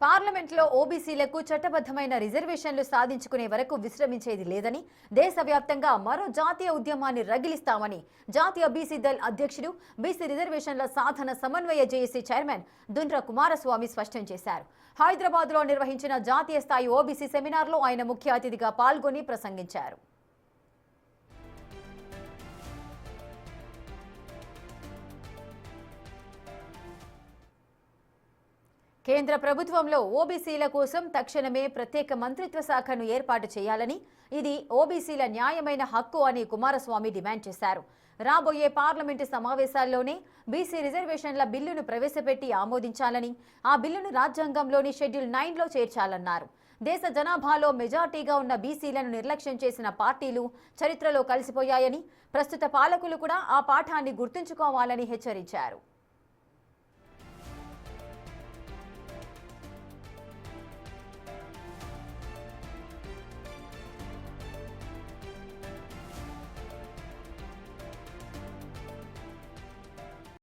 పార్లమెంట్లో ఓబీసీలకు చట్టబద్ధమైన రిజర్వేషన్లు సాధించుకునే వరకు విశ్రమించేది లేదని, దేశవ్యాప్తంగా మరో జాతీయ ఉద్యమాన్ని రగిలిస్తామని జాతీయ బీసీ దళ్ అధ్యక్షుడు, బీసీ రిజర్వేషన్ల సాధన సమన్వయ జేఏసీ చైర్మన్ దుండ్ర కుమారస్వామి స్పష్టం చేశారు. హైదరాబాద్లో నిర్వహించిన జాతీయ స్థాయి ఓబీసీ సెమినార్లో ఆయన ముఖ్య అతిథిగా పాల్గొని ప్రసంగించారు. కేంద్ర ప్రభుత్వంలో ఓబీసీల కోసం తక్షణమే ప్రత్యేక మంత్రిత్వ శాఖను ఏర్పాటు చేయాలని, ఇది ఓబీసీల న్యాయమైన హక్కు అని కుమారస్వామి డిమాండ్ చేశారు. రాబోయే పార్లమెంటు సమావేశాల్లోనే బీసీ రిజర్వేషన్ల బిల్లును ప్రవేశపెట్టి ఆమోదించాలని, ఆ బిల్లును రాజ్యాంగంలోని షెడ్యూల్ 9లో చేర్చాలన్నారు. దేశ జనాభాలో మెజార్టీగా ఉన్న బీసీలను నిర్లక్ష్యం చేసిన పార్టీలు చరిత్రలో కలిసిపోయాయని, ప్రస్తుత పాలకులు కూడా ఆ పాఠాన్ని గుర్తుంచుకోవాలని హెచ్చరించారు.